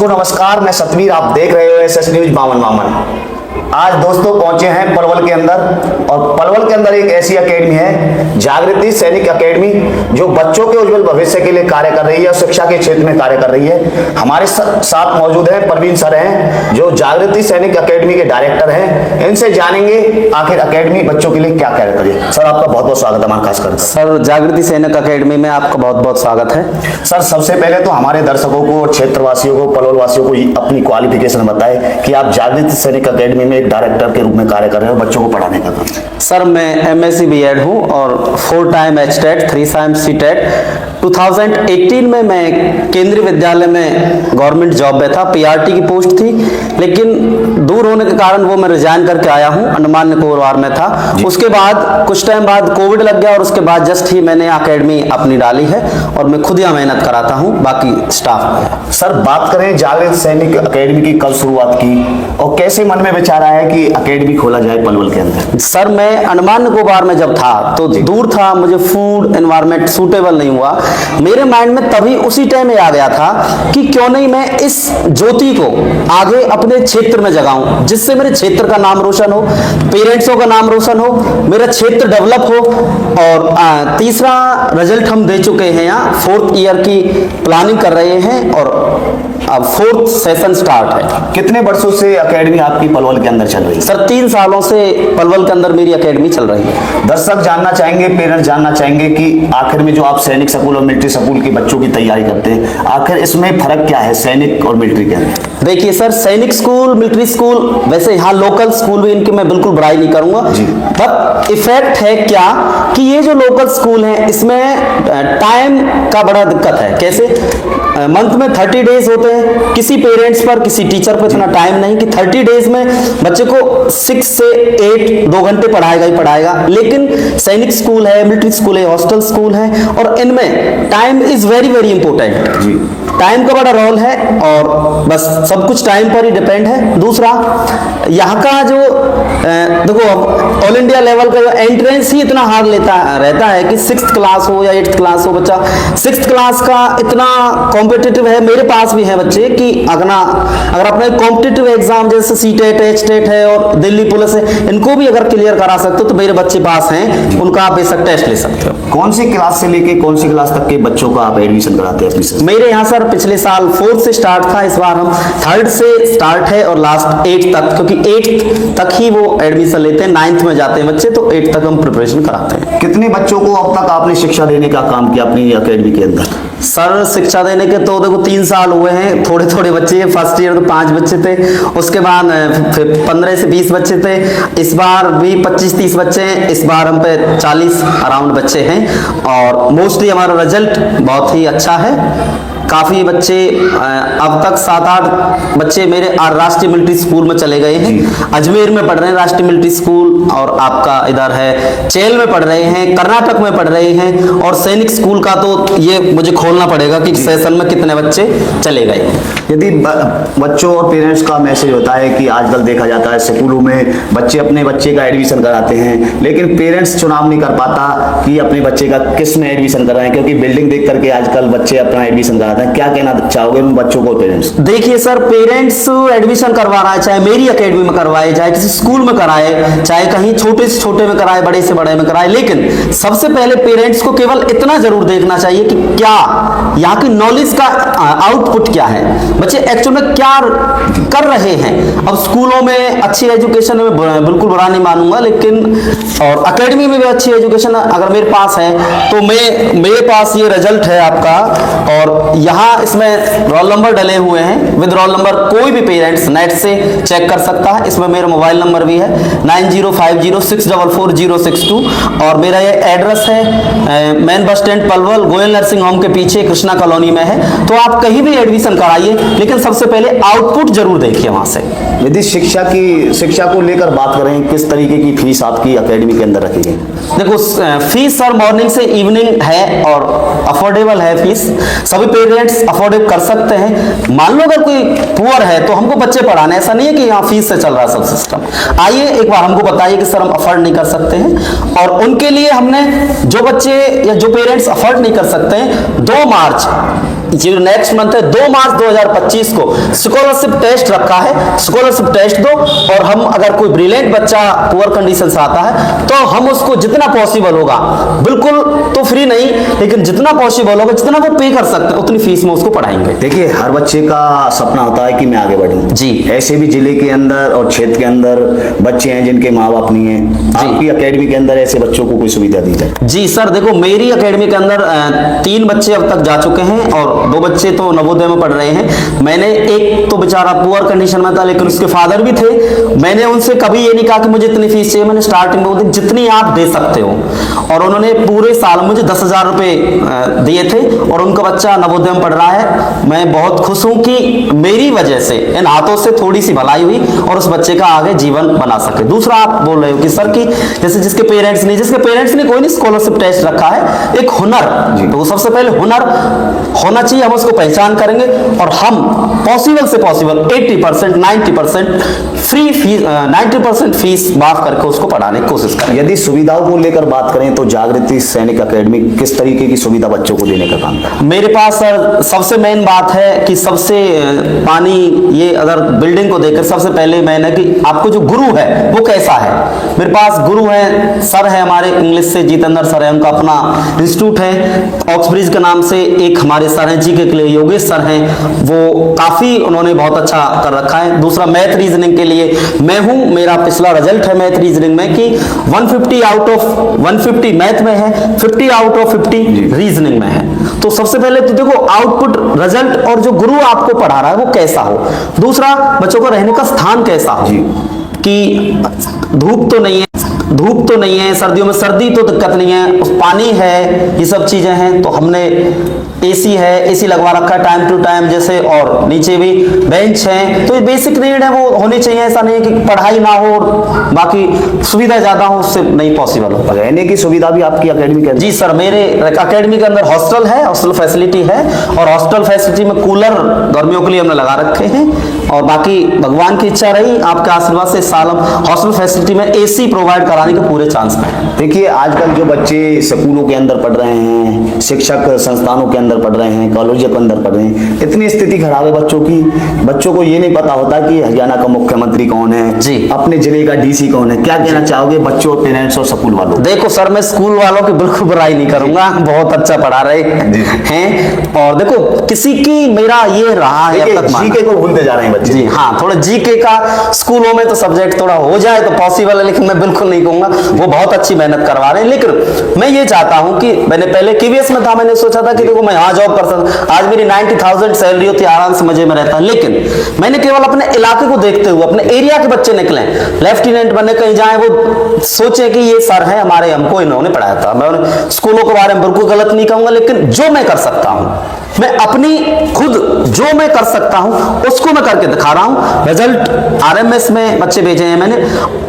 दर्शकों नमस्कार, मैं सतवीर, आप देख रहे हो एसएस न्यूज बामन। आज दोस्तों पहुंचे हैं पलवल के अंदर, और पलवल के अंदर एक ऐसी एकेडमी है जागृति सैनिक एकेडमी, जो बच्चों के उज्जवल भविष्य के लिए कार्य कर रही है और शिक्षा के क्षेत्र में कार्य कर रही है। हमारे साथ मौजूद हैं प्रवीण सर हैं, जो जागृति सैनिक एकेडमी के डायरेक्टर हैं। इनसे जानेंगे आखिर एकेडमी बच्चों के लिए क्या कार्य कर रही है। सर आपका बहुत बहुत स्वागत है हमारे खासकर। सर जागृति सैनिक एकेडमी में आपका बहुत बहुत स्वागत है। सर सबसे पहले तो हमारे दर्शकों को और क्षेत्रवासियों को, पलवल वासियों को अपनी क्वालिफिकेशन बताएं कि आप जागृति सैनिक एकेडमी में एक डायरेक्टर के रूप में कार्य कर रहे हो बच्चों को पढ़ाने का काम। सर मैं एमएससी बीएड हूँ और 4 टाइम एचटेट 3 टाइम सीटेट। 2018 में मैं केंद्रीय विद्यालय में गवर्नमेंट जॉब में था, पीआरटी की पोस्ट थी, लेकिन दूर होने के कारण वो मैं रिजाइन करके आया हूँ। अंडमान निकोबार में था। उसके बाद कुछ टाइम बाद कोविड लग गया और उसके बाद जस्ट ही मैंने एकेडमी अपनी डाली है और मैं खुद यहाँ मेहनत कराता हूँ, बाकी स्टाफ। सर बात करें जागृति सैनिक एकेडमी की, कब शुरुआत की और कैसे मन में विचार आया कि एकेडमी खोला जाए पलवल के अंदर? सर मैं अंडमान निकोबार में जब था तो दूर था, मुझे फूड एनवायरनमेंट सूटेबल नहीं हुआ। मेरे माइंड में तभी उसी टाइम में आ गया था कि क्यों नहीं मैं इस ज्योति को आगे अपने क्षेत्र में जगाऊं, जिससे मेरे क्षेत्र का नाम रोशन हो, पेरेंट्सों का नाम रोशन हो, मेरा क्षेत्र डेवलप हो। और तीसरा रिजल्ट हम दे चुके हैं, यहाँ 4th ईयर की प्लानिंग कर रहे हैं और अब 4th सेशन स्टार्ट है। कितने वर्षों से एकेडमी आपकी पलवल के अंदर चल रही है? सर 3 सालों से पलवल के अंदर मेरी एकेडमी चल रही है। दर्शक जानना चाहेंगे, पेरेंट्स जानना चाहेंगे कि आखिर में जो आप सैनिक स्कूल और मिलिट्री स्कूल के बच्चों की तैयारी करते हैं, आखिर इसमें फर्क क्या है सैनिक और मिलिट्री के अंदर? देखिए सर, सैनिक स्कूल मिलिट्री स्कूल, वैसे यहाँ लोकल स्कूल भी इनकी मैं बिल्कुल बुराई नहीं करूंगा, बट इफेक्ट है क्या कि ये जो लोकल स्कूल है इसमें टाइम का बड़ा दिक्कत है। कैसे? मंथ में 30 डेज होते हैं, किसी पेरेंट्स पर किसी टीचर पर इतना टाइम नहीं कि 30 डेज में बच्चे को 6 से 8 2 घंटे पढ़ाएगा ही पढ़ाएगा। लेकिन सैनिक स्कूल है, मिलिट्री स्कूल है, हॉस्टल स्कूल है, और इनमें time is very very important. Time का बड़ा रोल है और बस सब कुछ टाइम पर ही डिपेंड है। दूसरा, यहाँ का जो देखो ऑल इंडिया लेवल का जो एंट्रेंस ही इतना हार्ड रहता है कि 6th क्लास हो या 8th क्लास हो, बच्चा 6th क्लास का इतना कॉम्पिटिटिव है। मेरे पास भी है बच्चे कि अगर अपने कॉम्पिटिटिव एग्जाम जैसे सीटेट एचटेट है और दिल्ली पुलिस है, इनको भी अगर क्लियर करा सकते हो तो मेरे बच्चे पास हैं, उनका आप बेशक टेस्ट ले सकते हो। कौन सी क्लास से लेके कौन सी क्लास तक के बच्चों का आप एडमिशन कराते हैं? मेरे यहाँ सर पिछले साल 4th से स्टार्ट था, इस बार हम 3rd से स्टार्ट है और लास्ट 8th तक, क्योंकि 8th तक ही वो एडमिशन लेते हैं, 9th में जाते हैं बच्चे, तो 8th तक हम प्रिपरेशन कराते हैं। कितने बच्चों को अब तक आपने शिक्षा देने का काम किया अपनी एकेडमी के अंदर? सर शिक्षा देने के तो देखो 3 साल हुए हैं, थोड़े थोड़े बच्चे। फर्स्ट ईयर तो 5 बच्चे थे, उसके बाद फिर 15 से 20 बच्चे थे, इस बार भी 25-30 बच्चे हैं, इस बार हम पे 40 अराउंड बच्चे हैं। और मोस्टली हमारा रिजल्ट बहुत ही अच्छा है। काफ़ी बच्चे अब तक 7-8 बच्चे मेरे राष्ट्रीय मिलिट्री स्कूल में चले गए हैं। अजमेर में पढ़ रहे हैं राष्ट्रीय मिलिट्री स्कूल, और आपका इधर है चेल में पढ़ रहे हैं, कर्नाटक में पढ़ रहे हैं। और सैनिक स्कूल का तो ये मुझे खोलना पड़ेगा कि सेशन में कितने बच्चे चले गए। यदि बच्चों और पेरेंट्स का मैसेज होता है कि आजकल देखा जाता है स्कूलों में बच्चे अपने बच्चे का एडमिशन कराते हैं, लेकिन पेरेंट्स चुनाव नहीं कर पाता कि अपने बच्चे का किस में एडमिशन कराएं, क्योंकि बिल्डिंग देख करके आजकल बच्चे अपना एडमिशन कराते हैं। क्या कहना चाहोगे बच्चों को, पेरेंट्स? देखिए सर, पेरेंट्स एडमिशन करवा रहा है, चाहे मेरी एकेडमी में करवाए, चाहे किसी स्कूल में कराए, चाहे कहीं छोटे से छोटे में कराए, बड़े से बड़े में कराए, लेकिन सबसे पहले पेरेंट्स को केवल इतना जरूर देखना चाहिए कि क्या यहाँ की नॉलेज का आउटपुट क्या है, बच्चे एक्चुअल में क्या कर रहे हैं। अब स्कूलों में अच्छी एजुकेशन में बिल्कुल बुरा नहीं मानूंगा, लेकिन और एकेडमी में भी अच्छी एजुकेशन अगर मेरे पास है तो मेरे पास ये रिजल्ट है आपका। और यहाँ इसमें रोल नंबर डले हुए हैं, विद रोल नंबर कोई भी पेरेंट्स नेट से चेक कर सकता है। इसमें मेरा मोबाइल नंबर भी है 9050644062, और मेरा ये एड्रेस है main bus stand Palwal, Goyal nursing home के पीछे कृष्णा कॉलोनी में है। तो आप कहीं भी एडमिशन कराइए, लेकिन सबसे पहले आउटपुट जरूर देखिए वहां से। यदि शिक्षा को लेकर बात करें, किस तरीके की फीस आपकी एकेडमी के अंदर रखी गई? देखो फीस सर मॉर्निंग से इवनिंग है और अफोर्डेबल है फीस, सभी पेरेंट्स अफोर्ड कर सकते हैं। मान लो अगर कोई पुअर है तो हमको बच्चे पढ़ाने, ऐसा नहीं है कि यहाँ फीस से चल रहा है सब सिस्टम। आइए एक बार हमको बताइए कि सर हम अफोर्ड नहीं कर सकते हैं, और उनके लिए हमने जो बच्चे या जो पेरेंट्स अफोर्ड नहीं कर सकते हैं 2 मार्च जो नेक्स्ट मंथ है 2 मार्च 2025 को स्कॉलरशिप टेस्ट रखा है। स्कॉलरशिप टेस्ट दो, और हम अगर कोई ब्रिलियंट बच्चा पुअर कंडीशन से आता है तो हम उसको जितना पॉसिबल होगा, बिल्कुल तो फ्री नहीं, लेकिन जितना पॉसिबल होगा, जितना वो पे कर सकते हैं उतनी फीस में उसको पढ़ाएंगे। देखिए, हर बच्चे का सपना होता है कि मैं आगे बढ़ूं जी। ऐसे भी जिले के अंदर और क्षेत्र के अंदर बच्चे हैं जिनके माँ बाप नहीं है, आपकी एकेडमी के अंदर ऐसे बच्चों को कोई सुविधा दी जाए? जी सर, देखो मेरी एकेडमी के अंदर 3 बच्चे अब तक जा चुके हैं और 2 बच्चे तो नवोदय में पढ़ रहे हैं। मैंने एक तो बेचारा पुअर कंडीशन में था, लेकिन उसके फादर भी थे। मैंने उनसे कभी ये नहीं कहा कि मुझे इतनी फीस चाहिए, मैंने स्टार्टिंग में बोला जितनी आप दे सकते हो, और उन्होंने पूरे साल मुझे 10,000 रुपए दिए थे और उनका बच्चा नवोदय में पढ़ रहा है। मैं बहुत खुश हूं कि मेरी वजह से, इन हाथों से थोड़ी सी भलाई हुई और उस बच्चे का आगे जीवन बना सके। दूसरा आप बोल रहे हो कि सर कि जैसे जिसके पेरेंट्स ने कोई नहीं स्कॉलरशिप टेस्ट रखा है, एक हुनर, तो सबसे पहले हुनर होना चाहिए, हम उसको पहचान करेंगे और हम पॉसिबल से पॉसिबल 80%, 90% फ्री फीस, 90% फीस माफ करके उसको पढ़ाने की कोशिश करें। यदि सुविधाओं को लेकर बात करें तो जागृति सैनिक एकेडमी किस तरीके की सुविधा बच्चों को देने का काम करता है? मेरे पास सर सबसे मेन बात है कि सबसे पानी, ये अगर बिल्डिंग को देखकर सबसे पहले मैंने कि आपको जो गुरु है वो कैसा है। मेरे पास गुरु है, सर है हमारे इंग्लिश से जितेंद्र सर है, उनका अपना इंस्टीट्यूट है ऑक्सब्रिज के नाम से। एक हमारे सर हैं जीके के लिए योगेश सर हैं, वो काफी उन्होंने बहुत अच्छा कर रखा है। दूसरा मैथ रीजनिंग के लिए मैं हूं, मेरा पिछला रिजल्ट है मैथ रीजनिंग में कि 150 आउट ऑफ 150 मैथ में है, 50 आउट ऑफ 50 रीजनिंग में है। तो सबसे पहले तो देखो आउटपुट, रिजल्ट और जो गुरु आपको पढ़ा रहा है वो कैसा हो। दूसरा बच्चों का रहने का स्थान कैसा हो, कि धूप तो नहीं है, सर्दियों में सर्दी तो दिक्कत नहीं है, पानी है, ये सब चीजें हैं। तो हमने एसी है, एसी लगवा रखा है टाइम टू टाइम जैसे, और नीचे भी बेंच है। तो ये बेसिक नीड है, वो होनी चाहिए। ऐसा नहीं है कि पढ़ाई ना हो बाकी सुविधा ज्यादा हो, उससे नहीं पॉसिबल हो। रहने की सुविधा भी आपकी एकेडमी के अंदर? जी सर, मेरे एकेडमी के अंदर हॉस्टल है, हॉस्टल फैसिलिटी है, और हॉस्टल फैसिलिटी में कूलर गर्मियों के लिए हमने लगा रखे हैं। और बाकी भगवान की इच्छा रही, आपके आशीर्वाद से इस साल हम हॉस्टल फैसिलिटी में एसी प्रोवाइड कराने के पूरे चांस में। देखिए, आजकल जो बच्चे स्कूलों के अंदर पढ़ रहे हैं, शिक्षक संस्थानों के अंदर पढ़ रहे हैं, कॉलेजों के अंदर पढ़ रहे हैं, इतनी स्थिति खराब है बच्चों की, बच्चों को ये नहीं पता होता कि हरियाणा का मुख्यमंत्री कौन है जी, अपने जिले का डीसी कौन है। क्या कहना चाहोगे बच्चों, पेरेंट्स और स्कूल वालों? देखो सर, मैं स्कूल वालों की बिल्कुल बुराई नहीं करूंगा, बहुत अच्छा पढ़ा रहे हैं। और देखो किसी की मेरा ये रहा है, जीके को भूलते जा रहे हैं बच्चे। जी हाँ, थोड़ा जीके का स्कूलों में तो सब्जेक्ट थोड़ा हो जाए तो पॉसिबल है, लेकिन मैं बिल्कुल नहीं कहूंगा, वो बहुत अच्छी मेहनत करवा रहे हैं। लेकिन मैं ये चाहता हूं कि मैंने पहले केवीएस में था, मैंने सोचा था कि देखो मैं यहाँ जॉब कर सकता, आज मेरी 90,000 सैलरी होती, आराम से मजे में रहता। लेकिन मैंने केवल अपने इलाके को देखते हुए, अपने एरिया के बच्चे निकले, लेफ्टिनेंट बने कहीं जाए, वो सोचे कि ये सर है हमारे, हमको इन्होंने पढ़ाया था। मैं स्कूलों के बारे में बिल्कुल गलत नहीं कहूंगा, लेकिन जो मैं कर सकता हूं, मैं अपनी खुद जो मैं कर सकता हूं उसको मैं करके दिखा रहा हूं। रिजल्ट आरएमएस में बच्चे भेजे हैं मैंने,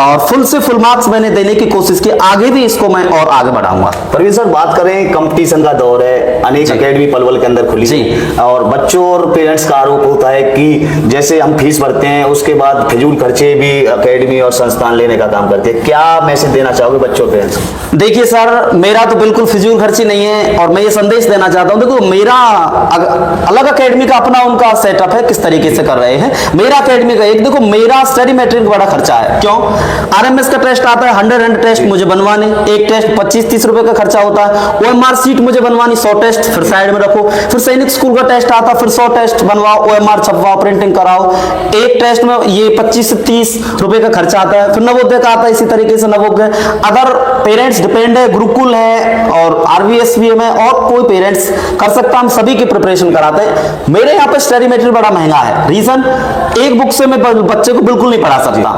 और फुल से फुल मार्क्स मैंने देने की कोशिश की। आगे भी इसको मैं और आगे बढ़ाऊंगा। परवीन सर, बात करें कंपटीशन का दौर है, अनेक एकेडमी पलवल के अंदर खुली है, और बच्चों और पेरेंट्स का आरोप होता है कि जैसे हम फीस भरते हैं उसके बाद फिजूल खर्चे भी एकेडमी और संस्थान लेने का काम करते हैं। क्या मैसेज देना चाहोगे बच्चों पेरेंट्स? देखिए सर, मेरा तो बिल्कुल फिजूल खर्ची नहीं है, और मैं ये संदेश देना चाहता हूं, देखो मेरा अलग एकेडमी का अपना उनका सेटअप है, किस तरीके से कर रहे हैं। मेरा एकेडमी का एक, देखो मेरा स्टडी मटेरियल बड़ा खर्चा है। क्यों? आरएमएस का टेस्ट आता है, 100 टेस्ट मुझे बनवाने, एक टेस्ट 25-30 रुपए का खर्चा होता है। ओएमआर सीट मुझे बनवानी, 100 टेस्ट फिर साइड में रखो। फिर सैनिक स्कूल का टेस्ट आता, फिर 100 टेस्ट बनवाओ, ओएमआर छपवाओ, प्रिंटिंग कराओ। एक टेस्ट में ये 25 से 30 रुपए का खर्चा आता है। फिर नवोदय का आता है, इसी तरीके से नवोदय। अगर पेरेंट्स डिपेंड है, गुरुकुल है और आरवीएसवीएम है, और कोई पेरेंट्स कर सकता, हम सभी की प्रिपरेशन कराते हैं। मेरे यहाँ पे स्टडी मटेरियल बड़ा महंगा है। रीजन, एक बुक से मैं बच्चे को बिल्कुल नहीं पढ़ा सकता।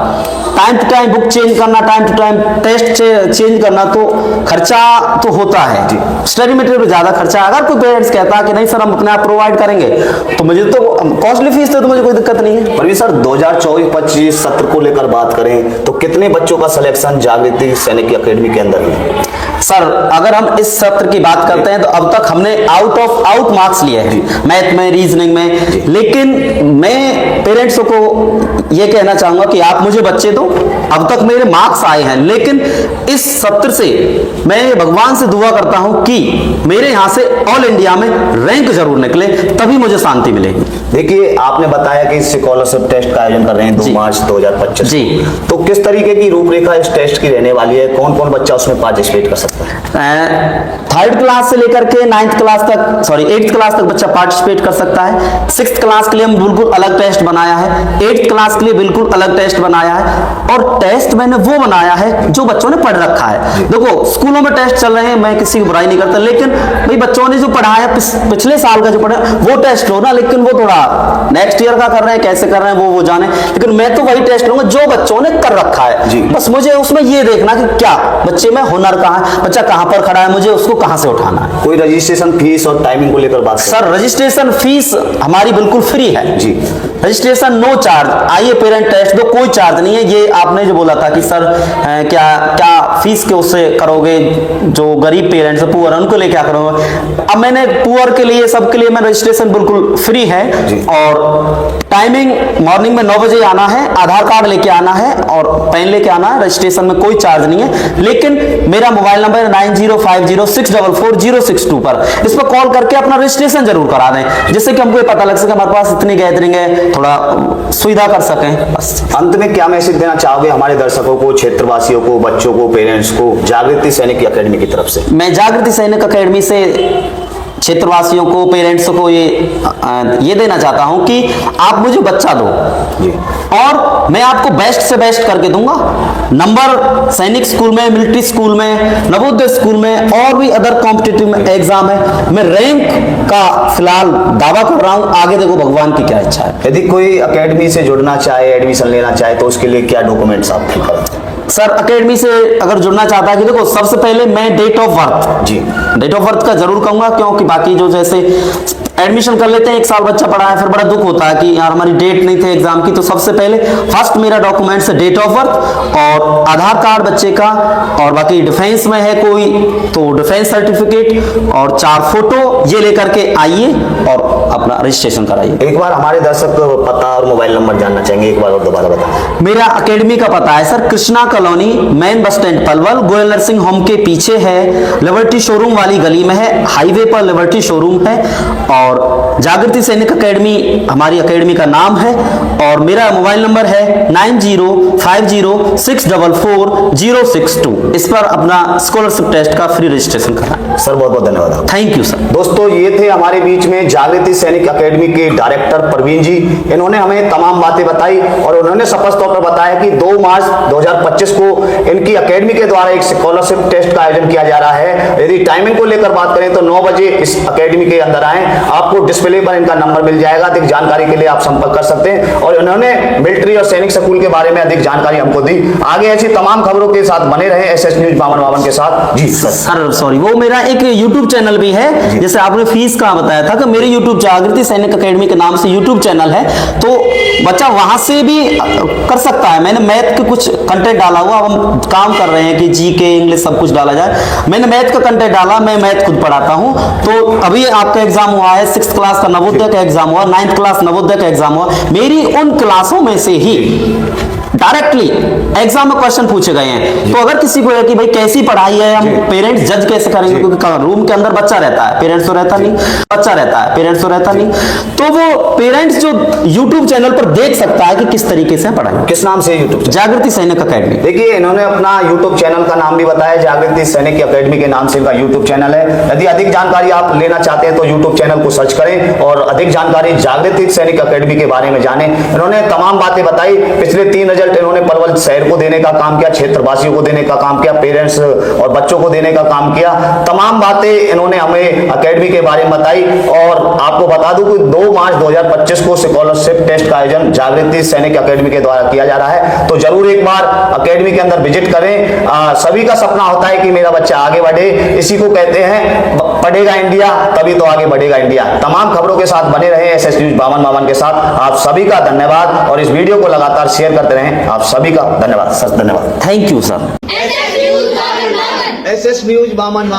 Time to time book change करना, time to time test change करना, तो खर्चा तो होता है। स्टडी मटेरियल पे ज्यादा खर्चा। अगर कोई पेरेंट्स कहता है कि नहीं सर हम अपने आप प्रोवाइड करेंगे, तो मुझे तो कॉस्टली फीस दे, तो मुझे कोई दिक्कत नहीं है। परवीन सर, 2024-25 सत्र को लेकर बात करें तो कितने बच्चों का सिलेक्शन जागृति सैनिक एकेडमी के अंदर है? सर, अगर हम इस सत्र की बात करते हैं तो अब तक हमने आउट मार्क्स लिए हैं मैथ में, रीजनिंग में। लेकिन मैं पेरेंट्स को ये कहना चाहूंगा कि आप मुझे बच्चे दो, अब तक मेरे मार्क्स आए हैं, लेकिन इस सत्र से मैं भगवान से दुआ करता हूं कि मेरे यहां से ऑल इंडिया में रैंक जरूर निकले, तभी मुझे शांति मिलेगी। देखिए, आपने बताया कि स्कॉलरशिप टेस्ट का आयोजन कर रहे हैं 2 मार्च 2025 जी। तो किस तरीके की रूपरेखा इस टेस्ट की रहने वाली है? कौन कौन बच्चा उसमें पार्टिसिपेट कर सकता है? 3rd क्लास से लेकर के 8th क्लास तक बच्चा पार्टिसिपेट कर सकता है। 6th क्लास के लिए हम बिल्कुल अलग टेस्ट बनाया है, 8th क्लास के लिए बिल्कुल अलग टेस्ट बनाया है, और टेस्ट मैंने वो बनाया है जो बच्चों ने पढ़ रखा है। देखो, स्कूलों में टेस्ट चल रहे हैं, मैं किसी की बुराई नहीं करता, लेकिन भाई बच्चों ने जो पढ़ा है पिछले साल का जो पढ़ा वो टेस्ट लो ना, लेकिन वो थोड़ा नेक्स्ट ईयर का कर रहे हैं, कैसे कर रहे हैं वो जाने, लेकिन मैं तो वही टेस्ट लूंगा जो बच्चों ने कर रखा है। बस मुझे उसमें ये देखना कि क्या बच्चे में हुनर कहाँ है, बच्चा कहाँ पर खड़ा है, मुझे उसको कहाँ से उठाना है। कोई रजिस्ट्रेशन फीस और टाइमिंग को लेकर बात सर, रजिस्ट्रेशन फीस हमारी बिल्कुल फ्री है जी। Registration no charge. आइए पेरेंट टेस्ट दो, कोई चार्ज नहीं है। ये आपने जो बोला था कि सर क्या फीस के उससे करोगे, जो गरीब पेरेंट्स है, पुअर है, उनको लिए क्या करोगे? अब मैंने पुअर के लिए, सबके लिए मैं रजिस्ट्रेशन बिल्कुल फ्री है, और टाइमिंग मॉर्निंग में 9 बजे आना है, आधार कार्ड लेके आना है और पेन लेके आना है। रजिस्ट्रेशन में कोई चार्ज नहीं है, लेकिन मेरा मोबाइल नंबर है 9050644062 पर, इस पर कॉल करके अपना रजिस्ट्रेशन जरूर करा दें, जिससे कि हमको ये पता लग सके हमारे पास इतनी गैदरिंग है, थोड़ा सुविधा कर सकें। बस अंत में क्या मैसेज देना चाहोगे हमारे दर्शकों को, क्षेत्रवासियों को, बच्चों को, पेरेंट्स को, जागृति सैनिक अकेडमी की तरफ से? मैं जागृति सैनिक अकेडमी से क्षेत्रवासियों को, पेरेंट्स को ये देना चाहता हूं कि आप मुझे बच्चा दो जी, और मैं आपको बेस्ट से बेस्ट करके दूंगा। नंबर सैनिक स्कूल में, मिलिट्री स्कूल में, नवोदय स्कूल में और भी अदर कॉम्पिटिटिव एग्जाम है, मैं रैंक का फिलहाल दावा कर रहा हूं। आगे देखो भगवान की क्या इच्छा है। यदि कोई अकेडमी से जुड़ना चाहे, एडमिशन लेना चाहे, तो उसके लिए क्या डॉक्यूमेंट्स आप फिल करते हैं? सर, अकेडमी से अगर जुड़ना चाहता है कि देखो, सबसे पहले मैं डेट ऑफ बर्थ, जी, डेट ऑफ बर्थ का जरूर कहूंगा, क्योंकि बाकी जो जैसे एडमिशन कर लेते हैं, 1 साल बच्चा पढ़ा है, फिर बड़ा दुख होता है कि यार हमारी डेट नहीं थी एग्जाम की। तो सबसे पहले फर्स्ट मेरा डॉक्यूमेंट्स है डेट ऑफ बर्थ और आधार कार्ड बच्चे का, और बाकी डिफेंस में है कोई तो डिफेंस सर्टिफिकेट और 4 फोटो, ये लेकर के आइए और अपना रजिस्ट्रेशन कराइए। एक बार हमारे दर्शक पता और मोबाइल नंबर जानना चाहेंगे, एक बार और दोबारा बताएं। मेरा अकेडमी का पता है sir, Krishna colony, main bus stand Palwal, Goyal nursing home के पीछे है, लिबर्टी शोरूम वाली गली में है, हाईवे पर लिबर्टी शोरूम है, और जागृति सैनिक अकेडमी हमारी अकेडमी का नाम है, और मेरा मोबाइल नंबर है 9050644062। इस पर अपना स्कॉलरशिप टेस्ट का फ्री रजिस्ट्रेशन कराएं। सर, बहुत बहुत धन्यवाद। Thank you sir. दोस्तों, ये थे हमारे बीच में जागृति सैनिक अकेडमी के डायरेक्टर प्रवीण जी। इन्होंने हमें तमाम बातें बताई और उन्होंने स्पष्ट तौर पर बताया कि 2 मार्च 2025 को इनकी अकेडमी के द्वारा एक स्कॉलरशिप टेस्ट का आयोजन किया जा रहा है। यदि टाइमिंग को लेकर बात करें तो 9 बजे इस अकेडमी के अंदर आए, आपको डिस्प्ले पर इनका नंबर मिल जाएगा। अधिक जानकारी के लिए आप संपर्क कर सकते हैं, और इन्होंने मिलिट्री और सैनिक स्कूल के बारे में अधिक जानकारी हमको दी। आगे ऐसी तमाम खबरों के साथ बने रहे एसएस न्यूज बावन के साथ। जी सर, सॉरी, वो मेरा एक यूट्यूब चैनल भी है, जैसे आपने फीस का बताया था कि मेरे यूट्यूब जागृति सैनिक अकेडमी के नाम से यूट्यूब चैनल है, तो बच्चा वहां से भी कर सकता है। मैंने मैथ के कुछ कंटेंट डाला हुआ, अब हम काम कर रहे हैं कि जीके, इंग्लिश सब कुछ डाला जाए। मैंने मैथ का कंटेंट डाला, मैं मैथ खुद पढ़ाता हूं। तो अभी आपका एग्जाम हुआ है, 6th क्लास का नवोदय का एग्जाम हुआ, 9th क्लास नवोदय का एग्जाम हुआ। मेरी उन क्लासों में से ही डायरेक्टली एग्जाम में क्वेश्चन पूछे गए हैं। तो अगर किसी को है कि भाई कैसी पढ़ाई है, हम पेरेंट्स जज कैसे करेंगे, क्योंकि रूम के अंदर बच्चा रहता है, पेरेंट्स तो रहता नहीं, बच्चा रहता है, पेरेंट्स तो रहता नहीं, तो वो पेरेंट्स जो यूट्यूब चैनल पर देख सकता है कि किस तरीके से पढ़ाई। किस नाम से यूट्यूब? जागृति सैनिक अकेडमी। देखिए, इन्होंने अपना यूट्यूब चैनल का नाम भी बताया, जागृति सैनिक अकेडमी के नाम से इनका यूट्यूब चैनल है। यदि अधिक जानकारी आप लेना चाहते हैं तो यूट्यूब चैनल को सर्च करें और अधिक जानकारी जागृति सैनिक अकेडमी के बारे में जानें। इन्होंने तमाम बातें बताई। पिछले 3 रिजल्ट इन्होंने पलवल शहर को देने का काम किया, क्षेत्रवासियों को देने का काम किया, पेरेंट्स और बच्चों को देने का काम किया। तमाम बातें इन्होंने हमें अकेडमी के बारे में बताई। और आपको बता दूं कि 2 मार्च 2025 को स्कॉलरशिप टेस्ट का आयोजन जागृति सैनिक अकेडमी के द्वारा किया जा रहा है। तो जरूर एक बार अकेडमी के अंदर विजिट करें। सभी का सपना होता है कि मेरा बच्चा आगे बढ़े, इसी को कहते हैं पढ़ेगा इंडिया तभी तो आगे बढ़ेगा इंडिया। तमाम खबरों के साथ बने रहे एसएस न्यूज बावन के साथ। आप सभी का धन्यवाद और इस वीडियो को लगातार शेयर करते रहें। आप सभी का धन्यवाद सर, धन्यवाद। Thank you sir. SS news बावन।